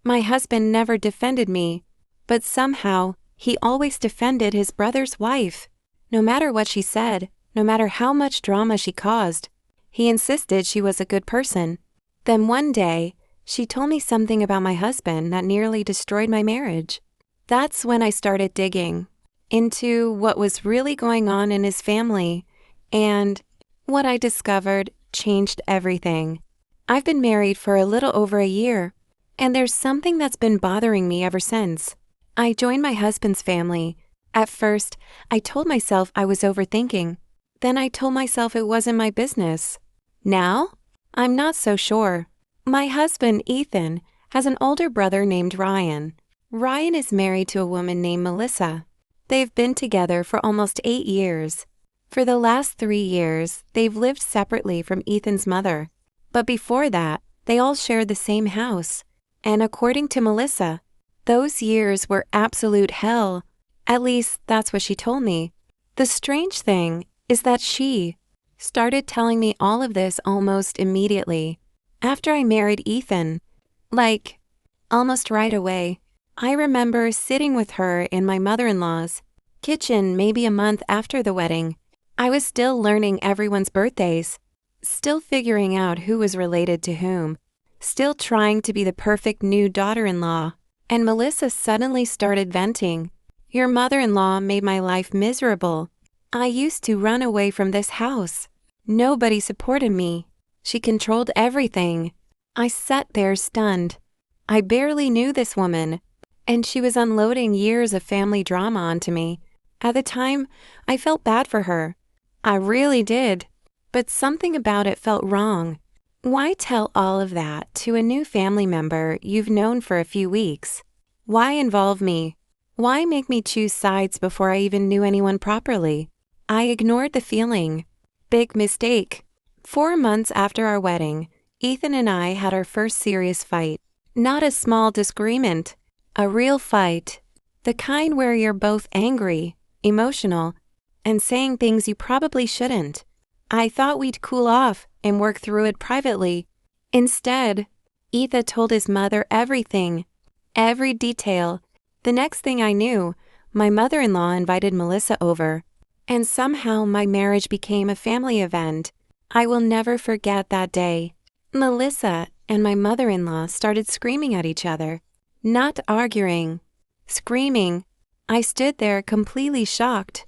My husband never defended me, but somehow he always defended his brother's wife. No matter what she said, no matter how much drama she caused, he insisted she was a good person. Then one day, she told me something about my husband that nearly destroyed my marriage. That's when I started digging into what was really going on in his family, and what I discovered changed everything. I've been married for a little over a year, and there's something that's been bothering me ever since. I joined my husband's family. At first, I told myself I was overthinking. Then I told myself it wasn't my business. Now, I'm not so sure. My husband, Ethan, has an older brother named Ryan. Ryan is married to a woman named Melissa. They've been together for almost 8 years. For the last 3 years, they've lived separately from Ethan's mother. But before that, they all shared the same house. And according to Melissa, those years were absolute hell. At least, that's what she told me. The strange thing is that she started telling me all of this almost immediately, after I married Ethan. Like, almost right away. I remember sitting with her in my mother-in-law's kitchen maybe a month after the wedding. I was still learning everyone's birthdays, still figuring out who was related to whom, still trying to be the perfect new daughter-in-law. And Melissa suddenly started venting. Your mother-in-law made my life miserable. I used to run away from this house. Nobody supported me. She controlled everything. I sat there stunned. I barely knew this woman, and she was unloading years of family drama onto me. At the time, I felt bad for her. I really did. But something about it felt wrong. Why tell all of that to a new family member you've known for a few weeks? Why involve me? Why make me choose sides before I even knew anyone properly? I ignored the feeling. Big mistake. 4 months after our wedding, Ethan and I had our first serious fight. Not a small disagreement. A real fight. The kind where you're both angry, emotional, and saying things you probably shouldn't. I thought we'd cool off and work through it privately. Instead, Ethan told his mother everything, every detail. The next thing I knew, my mother-in-law invited Melissa over, and somehow my marriage became a family event. I will never forget that day. Melissa and my mother-in-law started screaming at each other. Not arguing, screaming. I stood there completely shocked.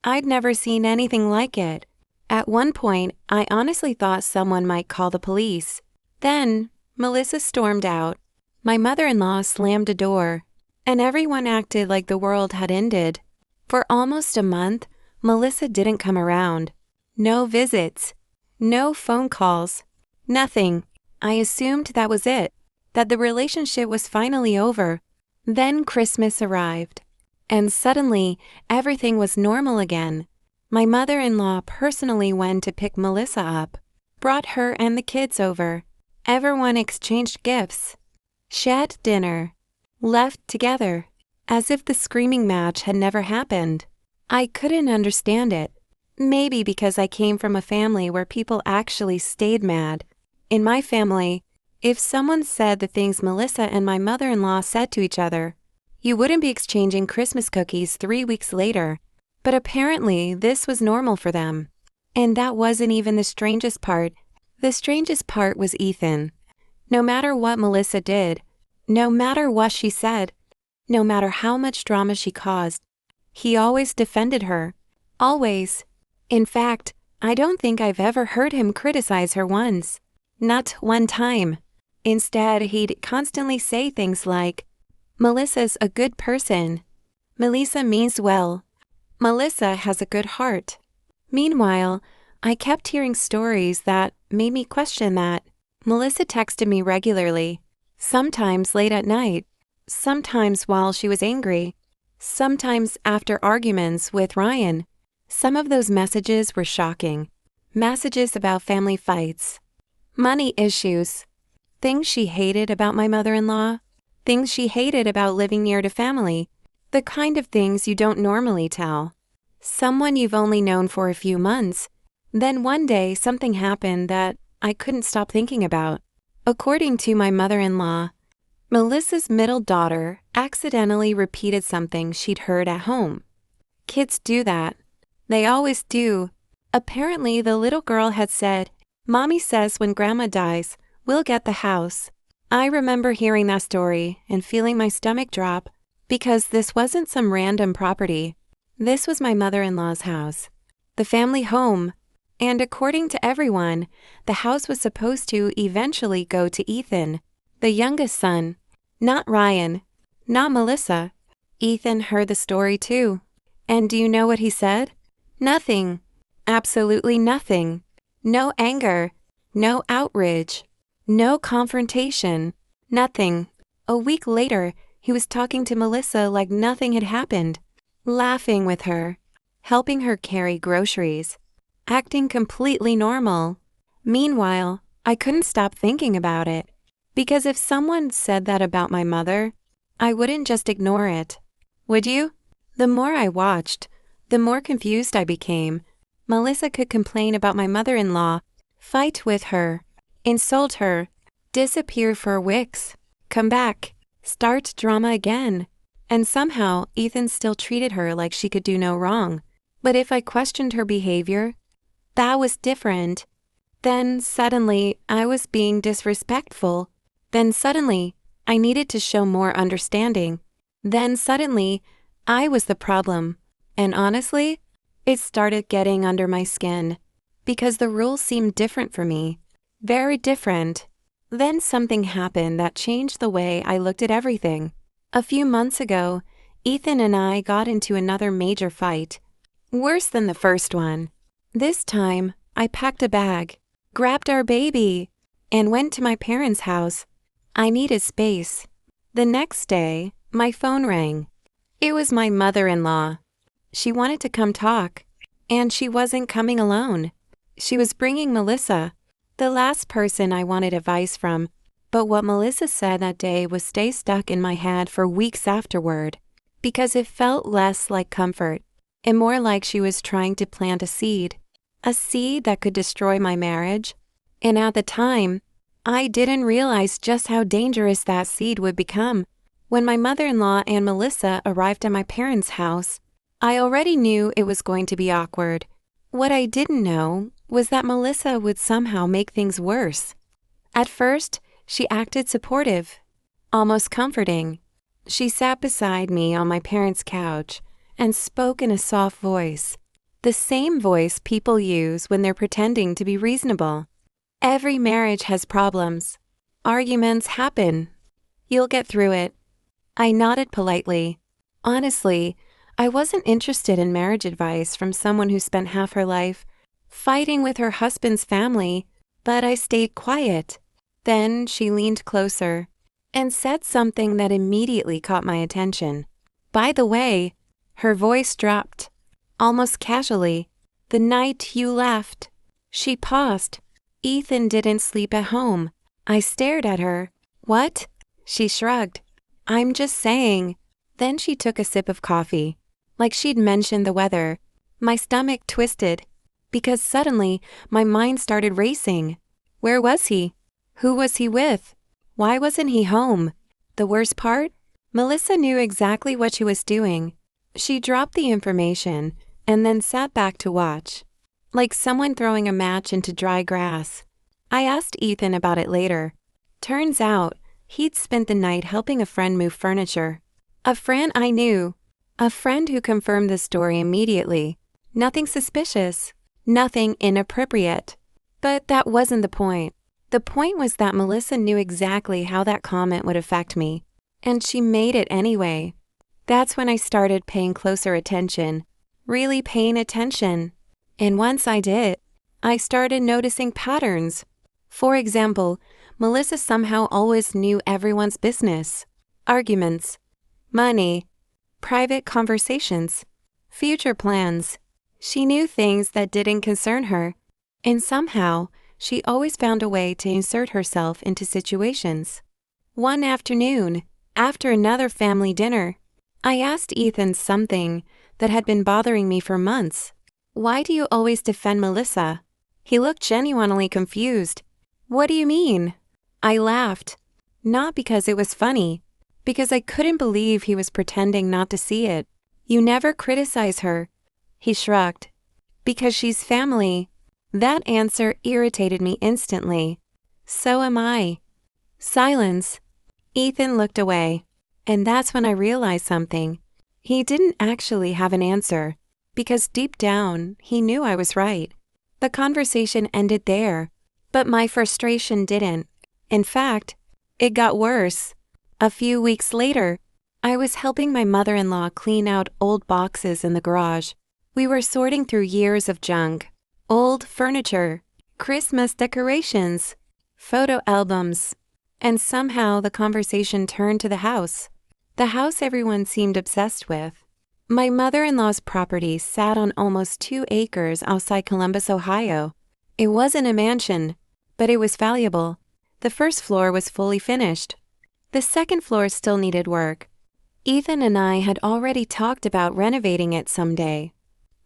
I'd never seen anything like it. At one point, I honestly thought someone might call the police. Then, Melissa stormed out. My mother-in-law slammed a door, and everyone acted like the world had ended. For almost a month, Melissa didn't come around. No visits, no phone calls, nothing. I assumed that was it, that the relationship was finally over. Then Christmas arrived, and suddenly everything was normal again. My mother-in-law personally went to pick Melissa up, brought her and the kids over. Everyone exchanged gifts, shared dinner, left together, as if the screaming match had never happened. I couldn't understand it. Maybe because I came from a family where people actually stayed mad. In my family, if someone said the things Melissa and my mother-in-law said to each other, you wouldn't be exchanging Christmas cookies 3 weeks later. But apparently, this was normal for them. And that wasn't even the strangest part. The strangest part was Ethan. No matter what Melissa did, no matter what she said, no matter how much drama she caused, he always defended her. Always. In fact, I don't think I've ever heard him criticize her once. Not one time. Instead, he'd constantly say things like, Melissa's a good person. Melissa means well. Melissa has a good heart. Meanwhile, I kept hearing stories that made me question that. Melissa texted me regularly, sometimes late at night, sometimes while she was angry, sometimes after arguments with Ryan. Some of those messages were shocking. Messages about family fights, money issues, things she hated about my mother-in-law, things she hated about living near to family. The kind of things you don't normally tell someone you've only known for a few months. Then one day something happened that I couldn't stop thinking about. According to my mother-in-law, Melissa's middle daughter accidentally repeated something she'd heard at home. Kids do that. They always do. Apparently, the little girl had said, "Mommy says when Grandma dies, we'll get the house." I remember hearing that story and feeling my stomach drop because this wasn't some random property. This was my mother-in-law's house, the family home, and according to everyone, the house was supposed to eventually go to Ethan, the youngest son, not Ryan, not Melissa. Ethan heard the story too. And do you know what he said? Nothing. Absolutely nothing. No anger. No outrage. No confrontation. Nothing. A week later, he was talking to Melissa like nothing had happened, laughing with her, helping her carry groceries, acting completely normal. Meanwhile, I couldn't stop thinking about it, because if someone said that about my mother, I wouldn't just ignore it. Would you? The more I watched, the more confused I became. Melissa could complain about my mother-in-law, fight with her, insult her, disappear for weeks, come back, start drama again, and somehow Ethan still treated her like she could do no wrong. But if I questioned her behavior, that was different. Then suddenly I was being disrespectful. Then suddenly I needed to show more understanding. Then suddenly I was the problem. And honestly, it started getting under my skin because the rules seemed different for me. Very different. Then something happened that changed the way I looked at everything. A few months ago, Ethan and I got into another major fight. Worse than the first one. This time, I packed a bag, grabbed our baby, and went to my parents' house. I needed space. The next day, my phone rang. It was my mother-in-law. She wanted to come talk, and she wasn't coming alone. She was bringing Melissa, the last person I wanted advice from, but what Melissa said that day would stay stuck in my head for weeks afterward, because it felt less like comfort and more like she was trying to plant a seed that could destroy my marriage. And at the time, I didn't realize just how dangerous that seed would become. When my mother-in-law and Melissa arrived at my parents' house, I already knew it was going to be awkward. What I didn't know was that Melissa would somehow make things worse. At first, she acted supportive, almost comforting. She sat beside me on my parents' couch and spoke in a soft voice, the same voice people use when they're pretending to be reasonable. Every marriage has problems. Arguments happen. You'll get through it. I nodded politely. Honestly, I wasn't interested in marriage advice from someone who spent half her life fighting with her husband's family, but I stayed quiet. Then she leaned closer and said something that immediately caught my attention. By the way, her voice dropped, almost casually. "The night you left." She paused. "Ethan didn't sleep at home." I stared at her. "What?" She shrugged. "I'm just saying." Then she took a sip of coffee, like she'd mentioned the weather. My stomach twisted, because suddenly my mind started racing. Where was he? Who was he with? Why wasn't he home? The worst part? Melissa knew exactly what she was doing. She dropped the information and then sat back to watch, like someone throwing a match into dry grass. I asked Ethan about it later. Turns out, he'd spent the night helping a friend move furniture. A friend I knew. A friend who confirmed the story immediately. Nothing suspicious. Nothing inappropriate. But that wasn't the point. The point was that Melissa knew exactly how that comment would affect me, and she made it anyway. That's when I started paying closer attention, really paying attention. And once I did, I started noticing patterns. For example, Melissa somehow always knew everyone's business. Arguments, money, private conversations, future plans. She knew things that didn't concern her, and somehow she always found a way to insert herself into situations. One afternoon, after another family dinner, I asked Ethan something that had been bothering me for months. "Why do you always defend Melissa?" He looked genuinely confused. "What do you mean?" I laughed. Not because it was funny, because I couldn't believe he was pretending not to see it. You never criticize her. He shrugged. Because she's family. That answer irritated me instantly. So am I. Silence. Ethan looked away. And that's when I realized something. He didn't actually have an answer, because deep down, he knew I was right. The conversation ended there, but my frustration didn't. In fact, it got worse. A few weeks later, I was helping my mother-in-law clean out old boxes in the garage. We were sorting through years of junk, old furniture, Christmas decorations, photo albums, and somehow the conversation turned to the house. The house everyone seemed obsessed with. My mother-in-law's property sat on almost 2 acres outside Columbus, Ohio. It wasn't a mansion, but it was valuable. The first floor was fully finished. The second floor still needed work. Ethan and I had already talked about renovating it someday.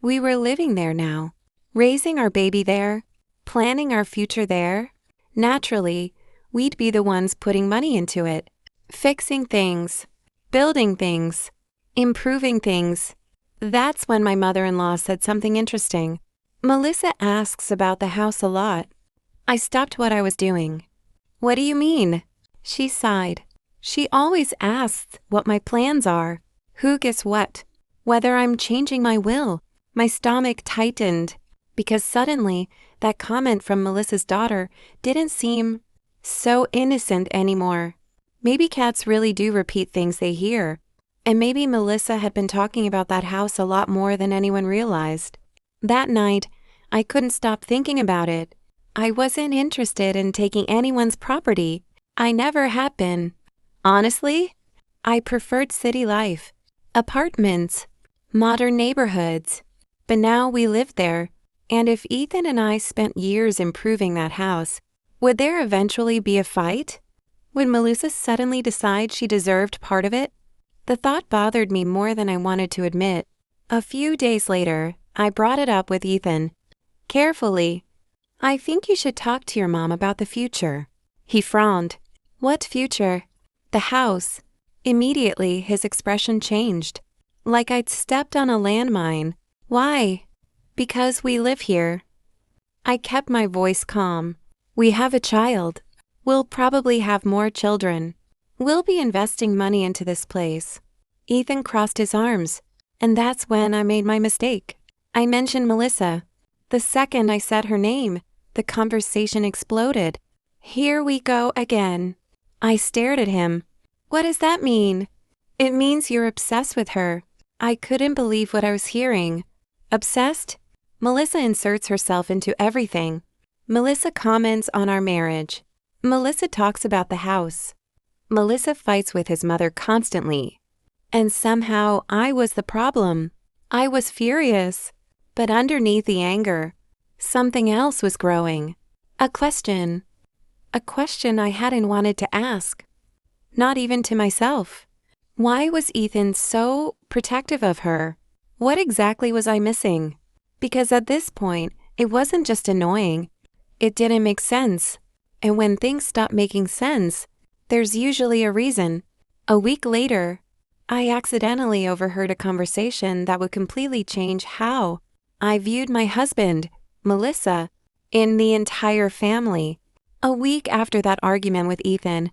We were living there now, raising our baby there, planning our future there. Naturally, we'd be the ones putting money into it, fixing things, building things, improving things. That's when my mother-in-law said something interesting. Melissa asks about the house a lot. I stopped what I was doing. What do you mean? She sighed. She always asks what my plans are, who gets what, whether I'm changing my will. My stomach tightened, because suddenly that comment from Melissa's daughter didn't seem so innocent anymore. Maybe cats really do repeat things they hear, and maybe Melissa had been talking about that house a lot more than anyone realized. That night, I couldn't stop thinking about it. I wasn't interested in taking anyone's property. I never had been. Honestly, I preferred city life, apartments, modern neighborhoods. But now we lived there, and if Ethan and I spent years improving that house, would there eventually be a fight? Would Melissa suddenly decide she deserved part of it? The thought bothered me more than I wanted to admit. A few days later, I brought it up with Ethan. Carefully. I think you should talk to your mom about the future. He frowned. What future? The house. Immediately, his expression changed. Like I'd stepped on a landmine. Why? Because we live here. I kept my voice calm. We have a child. We'll probably have more children. We'll be investing money into this place. Ethan crossed his arms, and that's when I made my mistake. I mentioned Melissa. The second I said her name, the conversation exploded. Here we go again. I stared at him. What does that mean? It means you're obsessed with her. I couldn't believe what I was hearing. Obsessed? Melissa inserts herself into everything. Melissa comments on our marriage. Melissa talks about the house. Melissa fights with his mother constantly. And somehow I was the problem. I was furious. But underneath the anger, something else was growing. A question. A question I hadn't wanted to ask. Not even to myself. Why was Ethan so protective of her? What exactly was I missing? Because at this point, it wasn't just annoying. It didn't make sense. And when things stop making sense, there's usually a reason. A week later, I accidentally overheard a conversation that would completely change how I viewed my husband, Melissa, and the entire family. A week after that argument with Ethan,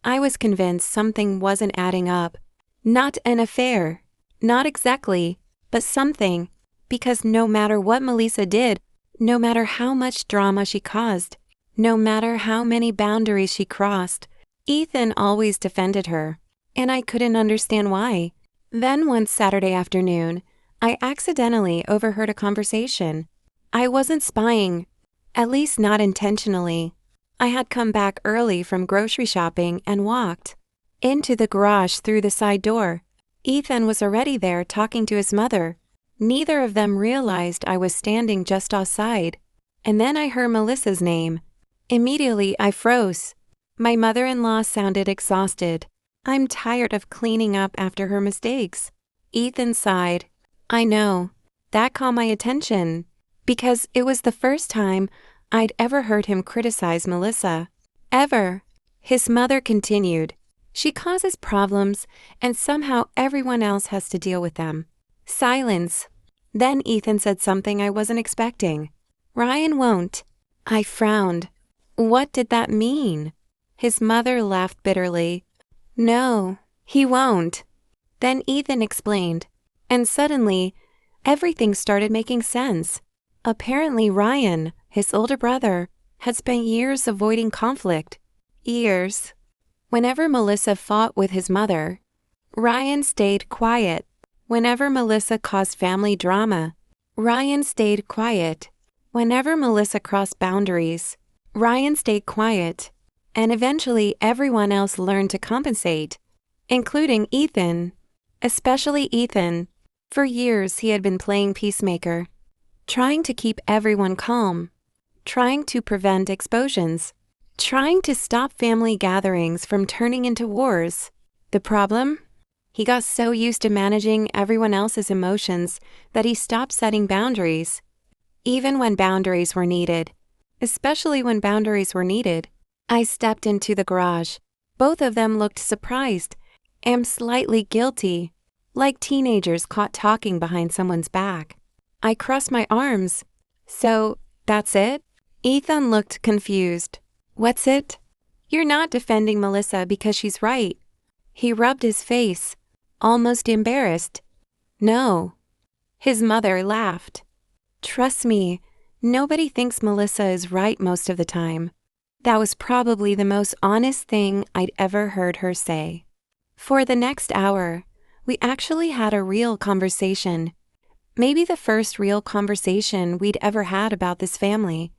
I was convinced something wasn't adding up. Not an affair. Not exactly, but something. Because no matter what Melissa did, no matter how much drama she caused, no matter how many boundaries she crossed, Ethan always defended her, and I couldn't understand why. Then one Saturday afternoon, I accidentally overheard a conversation. I wasn't spying, at least not intentionally. I had come back early from grocery shopping and walked into the garage through the side door. Ethan was already there talking to his mother. Neither of them realized I was standing just outside. And then I heard Melissa's name. Immediately, I froze. My mother-in-law sounded exhausted. I'm tired of cleaning up after her mistakes. Ethan sighed. I know. That caught my attention, because it was the first time I'd ever heard him criticize Melissa. Ever. His mother continued. She causes problems, and somehow everyone else has to deal with them. Silence. Then Ethan said something I wasn't expecting. Ryan won't. I frowned. What did that mean? His mother laughed bitterly. No, he won't. Then Ethan explained, and suddenly, everything started making sense. Apparently Ryan, his older brother, had spent years avoiding conflict. Years. Whenever Melissa fought with his mother, Ryan stayed quiet. Whenever Melissa caused family drama, Ryan stayed quiet. Whenever Melissa crossed boundaries, Ryan stayed quiet. And eventually everyone else learned to compensate, including Ethan. Especially Ethan. For years he had been playing peacemaker, trying to keep everyone calm, trying to prevent explosions, trying to stop family gatherings from turning into wars. The problem? He got so used to managing everyone else's emotions that he stopped setting boundaries. Even when boundaries were needed. Especially when boundaries were needed. I stepped into the garage. Both of them looked surprised and slightly guilty, like teenagers caught talking behind someone's back. I crossed my arms. So, that's it? Ethan looked confused. What's it? You're not defending Melissa because she's right. He rubbed his face, almost embarrassed. No. His mother laughed. Trust me, nobody thinks Melissa is right most of the time. That was probably the most honest thing I'd ever heard her say. For the next hour, we actually had a real conversation. Maybe the first real conversation we'd ever had about this family.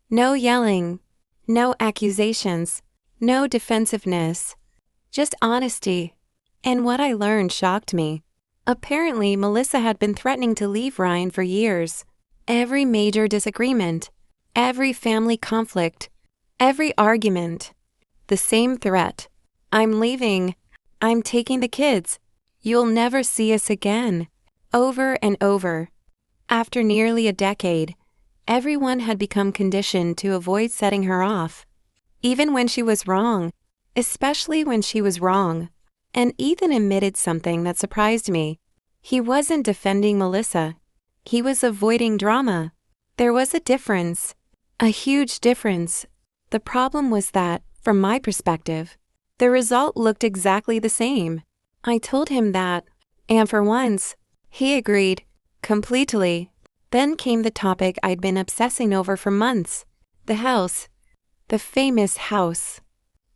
No yelling, no accusations, no defensiveness, just honesty. And what I learned shocked me. Apparently, Melissa had been threatening to leave Ryan for years. Every major disagreement, every family conflict, every argument, the same threat. I'm leaving. I'm taking the kids. You'll never see us again. Over and over. After nearly a decade, everyone had become conditioned to avoid setting her off. Even when she was wrong. Especially when she was wrong. And Ethan admitted something that surprised me. He wasn't defending Melissa. He was avoiding drama. There was a difference. A huge difference. The problem was that, from my perspective, the result looked exactly the same. I told him that, and for once, he agreed, completely. Then came the topic I'd been obsessing over for months. The house. The famous house.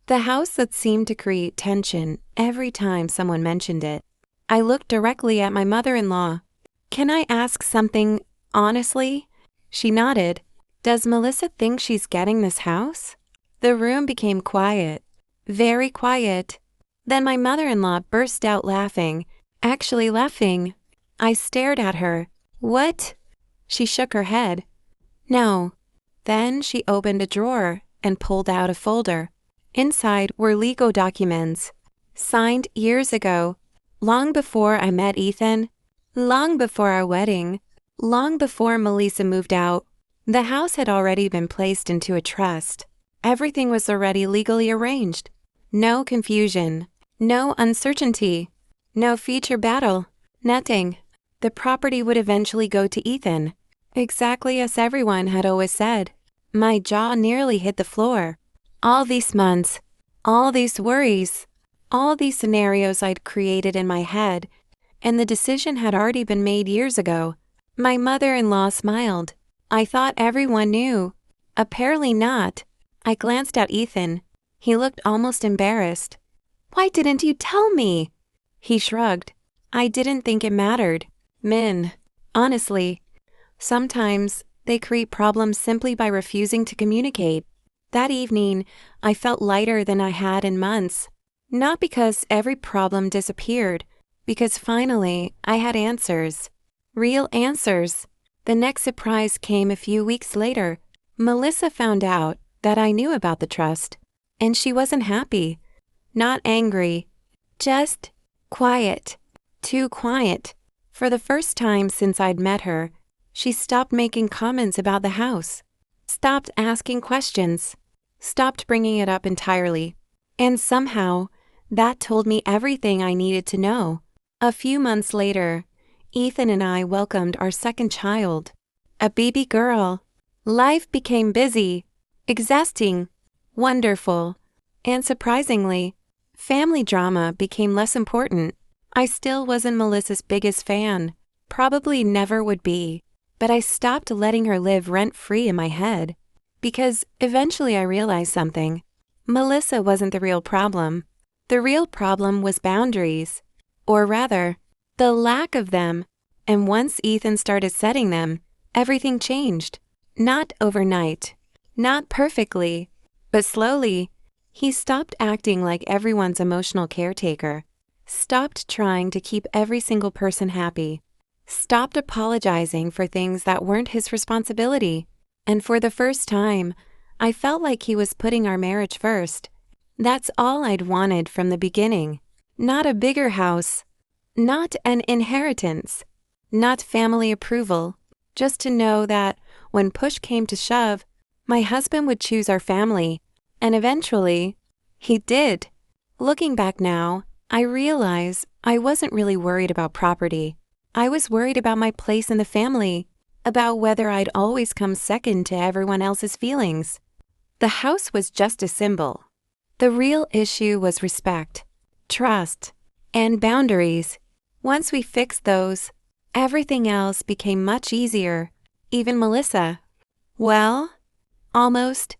The house that seemed to create tension every time someone mentioned it. I looked directly at my mother-in-law. Can I ask something honestly? She nodded. Does Melissa think she's getting this house? The room became quiet. Very quiet. Then my mother-in-law burst out laughing. Actually laughing. I stared at her. What? She shook her head. No. Then she opened a drawer and pulled out a folder. Inside were legal documents. Signed years ago. Long before I met Ethan. Long before our wedding. Long before Melissa moved out. The house had already been placed into a trust. Everything was already legally arranged. No confusion. No uncertainty. No future battle. Nothing. The property would eventually go to Ethan. Exactly as everyone had always said. My jaw nearly hit the floor. All these months. All these worries. All these scenarios I'd created in my head. And the decision had already been made years ago. My mother-in-law smiled. I thought everyone knew. Apparently not. I glanced at Ethan. He looked almost embarrassed. Why didn't you tell me? He shrugged. I didn't think it mattered. Men, honestly, sometimes they create problems simply by refusing to communicate. That evening, I felt lighter than I had in months. Not because every problem disappeared, because finally I had answers. Real answers. The next surprise came a few weeks later. Melissa found out that I knew about the trust, and she wasn't happy. Not angry. Just quiet. Too quiet. For the first time since I'd met her, she stopped making comments about the house. Stopped asking questions. Stopped bringing it up entirely. And somehow, that told me everything I needed to know. A few months later, Ethan and I welcomed our second child, a baby girl. Life became busy, exhausting, wonderful, and surprisingly, family drama became less important. I still wasn't Melissa's biggest fan, probably never would be, but I stopped letting her live rent-free in my head. Because eventually I realized something. Melissa wasn't the real problem. The real problem was boundaries. Or rather, the lack of them. And once Ethan started setting them, everything changed. Not overnight. Not perfectly. But slowly, he stopped acting like everyone's emotional caretaker. Stopped trying to keep every single person happy. Stopped apologizing for things that weren't his responsibility. And for the first time, I felt like he was putting our marriage first. That's all I'd wanted from the beginning. Not a bigger house. Not an inheritance. Not family approval. Just to know that when push came to shove, my husband would choose our family. And eventually, he did. Looking back now, I realize I wasn't really worried about property. I was worried about my place in the family, about whether I'd always come second to everyone else's feelings. The house was just a symbol. The real issue was respect, trust, and boundaries. Once we fixed those, everything else became much easier, even Melissa. Well, almost